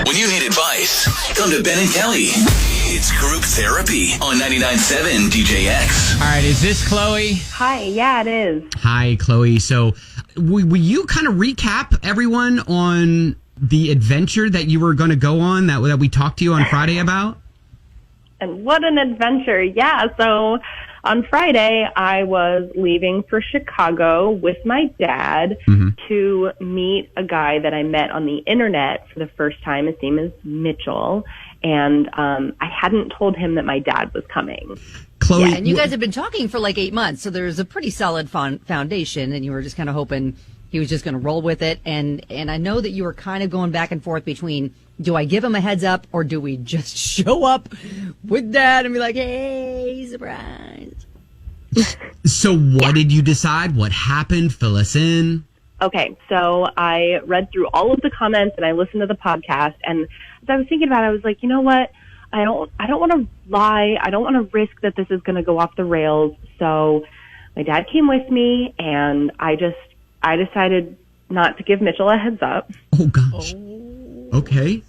When you need advice, come to Ben and Kelly. It's group therapy on 99.7 DJX. All right, is this Chloe? Hi, yeah, it is. Hi, Chloe. So, will you kind of recap everyone on the adventure that you were going to go on that we talked to you on Friday about? And what an adventure. Yeah, so on Friday, I was leaving for Chicago with my dad to meet a guy that I met on the internet for the first time. His name is Mitchell. And I hadn't told him that my dad was coming. Chloe, yeah, and you guys have been talking for like 8 months, so there's a pretty solid foundation, and you were just kind of hoping he was just going to roll with it. And I know that you were kind of going back and forth between, do I give him a heads up, or do we just show up with Dad and be like, hey, surprise? So what did you decide? What happened? Fill us in. Okay, so I read through all of the comments and I listened to the podcast, and as I was thinking about it, I was like, you know what? I don't want to lie. I don't want to risk that this is going to go off the rails. So my dad came with me, and I decided not to give Mitchell a heads up. Oh gosh. Okay.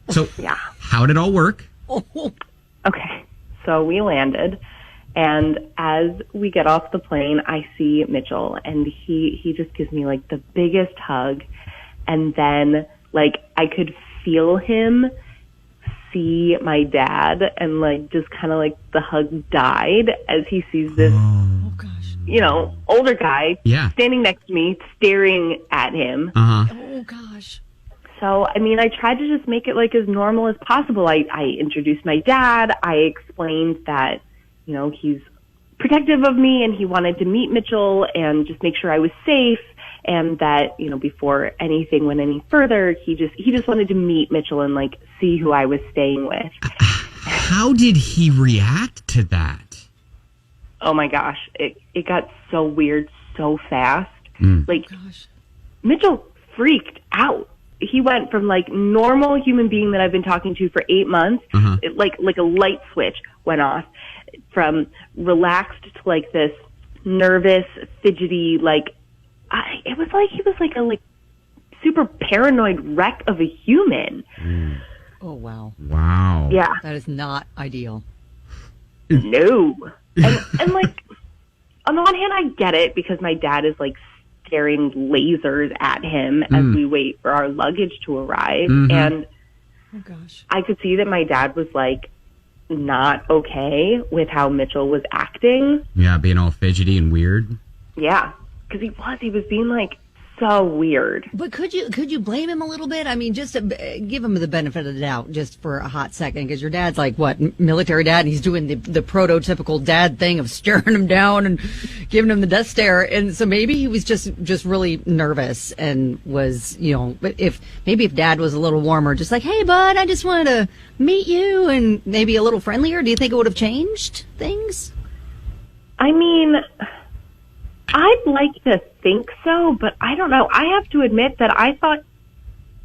So yeah, how did it all work? Okay, so we landed. And as we get off the plane, I see Mitchell, and he just gives me like the biggest hug. And then like I could feel him see my dad, and like just kind of like the hug died as he sees this, older guy standing next to me, staring at him. Oh gosh. So, I mean, I tried to just make it like as normal as possible. I introduced my dad. I explained that, he's protective of me and he wanted to meet Mitchell and just make sure I was safe, and that, before anything went any further, he just wanted to meet Mitchell and like see who I was staying with. How did he react to that? Oh my gosh, it got so weird so fast. Mitchell freaked out. He went from like normal human being that I've been talking to for 8 months, like a light switch went off, from relaxed to like this nervous, fidgety, it was like he was like a super paranoid wreck of a human. Oh wow. Wow. Yeah. That is not ideal. No. And like on the one hand I get it, because my dad is like staring lasers at him as we wait for our luggage to arrive. And oh gosh, I could see that my dad was like not okay with how Mitchell was acting. Yeah, being all fidgety and weird. Yeah, because he was being like so weird. But could you blame him a little bit? I mean, just to give him the benefit of the doubt just for a hot second, because your dad's like, what, military dad, and he's doing the prototypical dad thing of staring him down and giving him the death stare. And so maybe he was just really nervous and was, but if dad was a little warmer, just like, hey bud, I just wanted to meet you, and maybe a little friendlier, do you think it would have changed things? I mean, I'd like to think so, but I don't know. I have to admit that I thought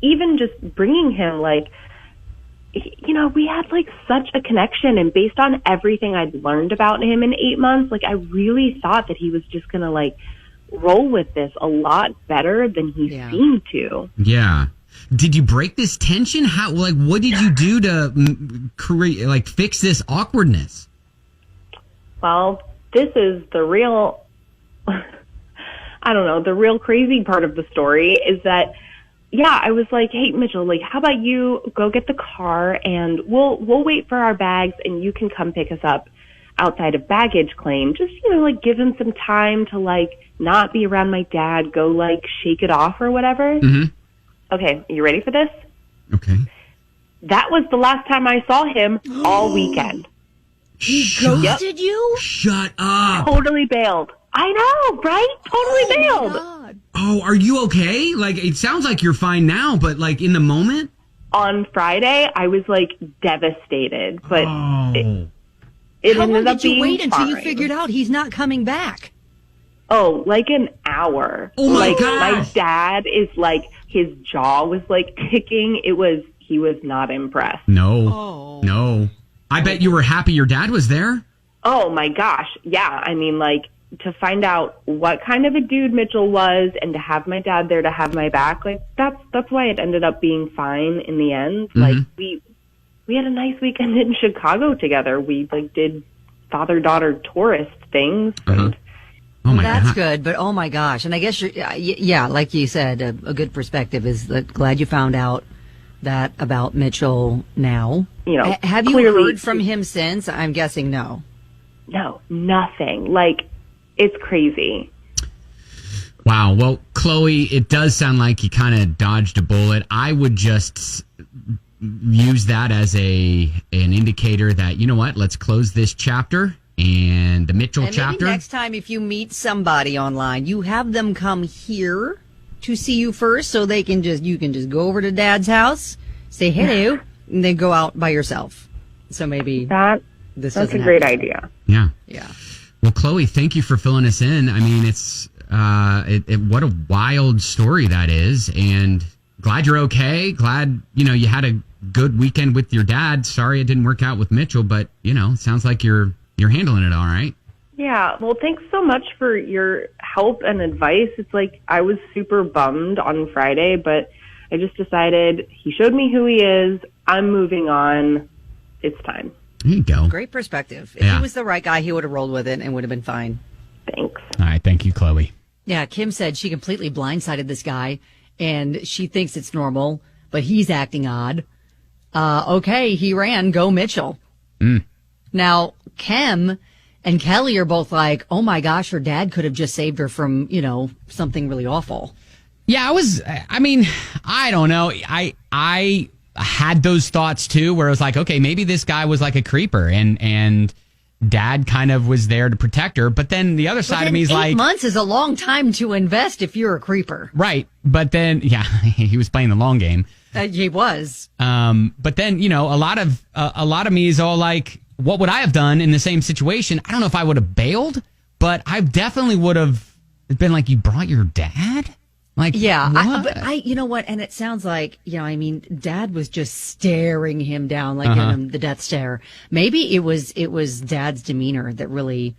even just bringing him, we had like such a connection, and based on everything I'd learned about him in 8 months, I really thought that he was just going to roll with this a lot better than he seemed to. Yeah. Did you break this tension? How, what did you do to create, fix this awkwardness? Well, this is the real... I don't know. The real crazy part of the story is that, I was like, hey, Mitchell, how about you go get the car and we'll wait for our bags and you can come pick us up outside of baggage claim. Just, give him some time to not be around my dad, go shake it off or whatever. Okay. You ready for this? Okay. That was the last time I saw him all weekend. He ghosted you? Shut up. Totally bailed. I know, right? Totally bailed. God. Oh, are you okay? It sounds like you're fine now, but in the moment? On Friday, I was devastated, but it How long ended up did you being wait until you fine. figured out he's not coming back? Oh, an hour. Oh my gosh. My dad is his jaw was ticking. He was not impressed. No. Oh. No. I bet you were happy your dad was there. Oh my gosh. Yeah. I mean, to find out what kind of a dude Mitchell was and to have my dad there to have my back, like that's why it ended up being fine in the end. Like we had a nice weekend in Chicago together. We like did father-daughter tourist things. And Oh my That's God. good, but oh my gosh. And I guess, yeah, like you said, a good perspective is that glad you found out that about Mitchell now. You know, Have you clearly- heard from him since? I'm guessing no. No, nothing. Like, it's crazy. Wow. Well, Chloe, it does sound like you kind of dodged a bullet. I would just use that as an indicator that, you know what, let's close this chapter and the Mitchell And chapter. maybe next time if you meet somebody online, you have them come here to see you first so you can just go over to Dad's house, say hello, and then go out by yourself. So maybe That's this a doesn't great happen. idea. Yeah. Yeah. Well, Chloe, thank you for filling us in. I mean, it's what a wild story that is, and glad you're okay. Glad you had a good weekend with your dad. Sorry it didn't work out with Mitchell, but it sounds like you're handling it all right. Yeah, well, thanks so much for your help and advice. It's like I was super bummed on Friday, but I just decided he showed me who he is. I'm moving on. It's time. There you go. Great perspective. If Yeah. he was the right guy, he would have rolled with it and would have been fine. Thanks. All right. Thank you, Chloe. Yeah, Kim said she completely blindsided this guy and she thinks it's normal, but he's acting odd. Okay, he ran. Go Mitchell. Now, Kim and Kelly are both like, oh my gosh, her dad could have just saved her from, something really awful. Yeah, I don't know. I had those thoughts too, where I was like, okay, maybe this guy was like a creeper and dad kind of was there to protect her. But then the other side of me is 8 like, months is a long time to invest if you're a creeper. right. But then, yeah, he was playing the long game. He was. But then, a lot of me is all like, what would I have done in the same situation? I don't know if I would have bailed, but I definitely would have been like, you brought your dad? Like, Yeah, what? you know what? And it sounds like, Dad was just staring him down, like giving him the death stare. Maybe it was Dad's demeanor that really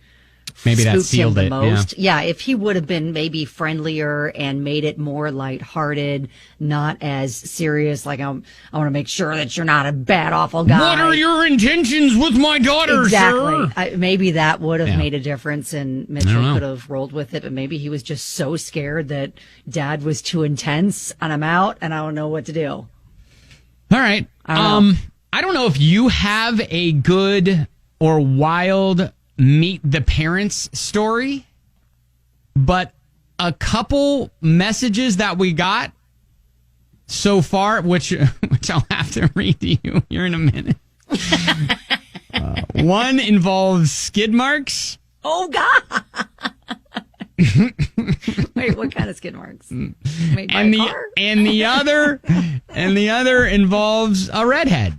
Maybe that spooked sealed him it. the most. Yeah, if he would have been maybe friendlier and made it more lighthearted, not as serious, like I want to make sure that you're not a bad, awful guy. What are your intentions with my daughter, Exactly. sir? Maybe that would have Yeah. made a difference, and I don't Mitchell know. could have rolled with it. But maybe he was just so scared that Dad was too intense, and I'm out, and I don't know what to do. All right. I don't know. I don't know if you have a good or wild meet the parents story, but a couple messages that we got so far, which I'll have to read to you here in a minute. One involves skid marks. Oh God! Wait, what kind of skid marks? Made by And a the car? and the other involves a redhead.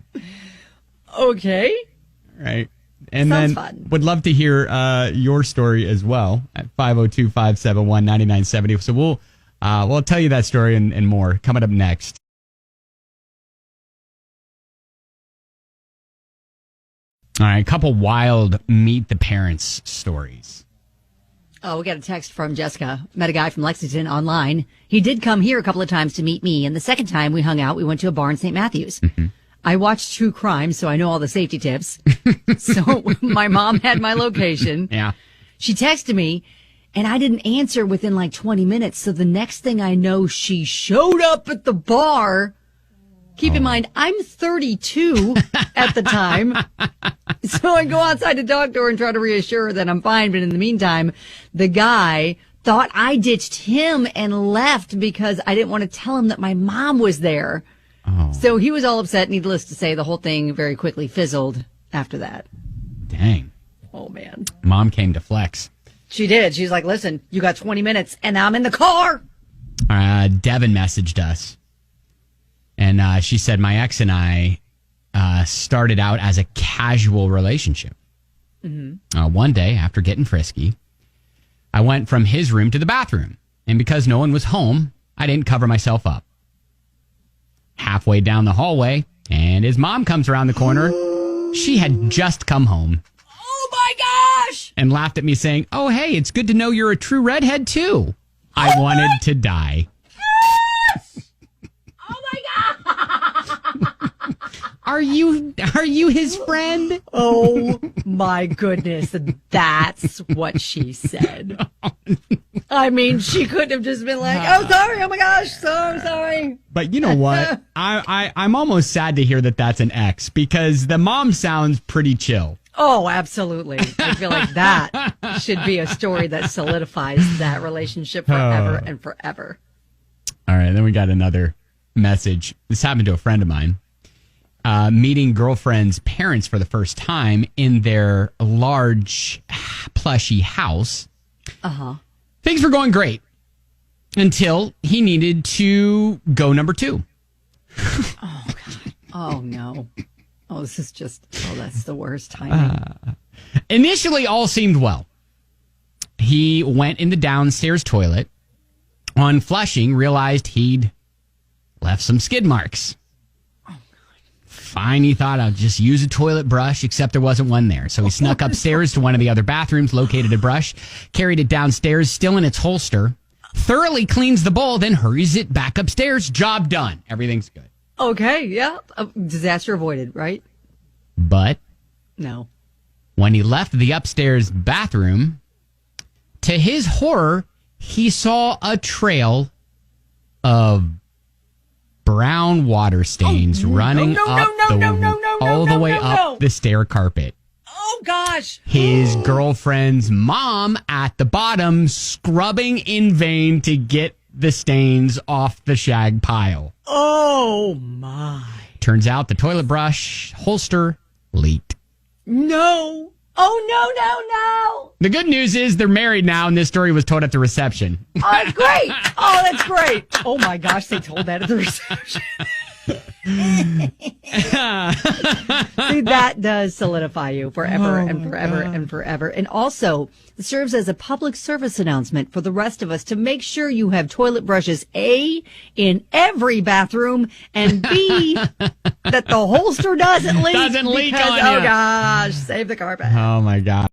Okay. Right. And Sounds then fun. would love to hear your story as well at 502-571-9970. So we'll tell you that story and more coming up next. All right, a couple wild meet the parents stories. Oh, we got a text from Jessica. Met a guy from Lexington online. He did come here a couple of times to meet me, and the second time we hung out, we went to a bar in St. Matthews. I watched true crime, so I know all the safety tips. So my mom had my location. Yeah. She texted me, and I didn't answer within like 20 minutes. So the next thing I know, she showed up at the bar. Keep in mind, I'm 32 at the time. So I go outside to talk to her and try to reassure her that I'm fine. But in the meantime, the guy thought I ditched him and left because I didn't want to tell him that my mom was there. So he was all upset. Needless to say, the whole thing very quickly fizzled after that. Dang. Oh, man. Mom came to flex. She did. She's like, listen, you got 20 minutes and I'm in the car. Devin messaged us. And she said, my ex and I started out as a casual relationship. One day, after getting frisky, I went from his room to the bathroom. And because no one was home, I didn't cover myself up. Halfway down the hallway, and his mom comes around the corner. She had just come home. Oh, my gosh. and laughed at me saying, "Oh, hey, it's good to know you're a true redhead too." I wanted to die. Oh my God. Are you his friend? Oh my goodness. That's what she said. I mean, she couldn't have just been like, "Oh, sorry. Oh my gosh. So sorry." But you know what? I'm almost sad to hear that that's an ex, because the mom sounds pretty chill. Oh, absolutely. I feel like that should be a story that solidifies that relationship forever and forever. All right. Then we got another message. This happened to a friend of mine. Meeting girlfriend's parents for the first time in their large, plushy house. Uh-huh. Things were going great until he needed to go number 2. Oh, God. Oh, no. Oh, this is just, that's the worst timing. Initially, all seemed well. He went in the downstairs toilet. On flushing, realized he'd left some skid marks. Oh, God. Fine, he thought, I'll just use a toilet brush, except there wasn't one there. So he snuck upstairs to one of the other bathrooms, located a brush, carried it downstairs, still in its holster, thoroughly cleans the bowl, then hurries it back upstairs. Job done. Everything's good. Okay, yeah. Disaster avoided, right? But no. When he left the upstairs bathroom, to his horror, he saw a trail of brown water stains running up all the way up the stair carpet. Oh, gosh. His girlfriend's mom at the bottom scrubbing in vain to get the stains off the shag pile. Oh, my. Turns out the toilet brush holster leaked. No. Oh, no. The good news is they're married now, and this story was told at the reception. Oh, that's great. Oh, that's great. Oh, my gosh, they told that at the reception. See, that does solidify you forever and forever and forever. And also, it serves as a public service announcement for the rest of us to make sure you have toilet brushes, A, in every bathroom, and B, that the holster doesn't leak. Doesn't leak on you. Oh, gosh, save the carpet. Oh, my God.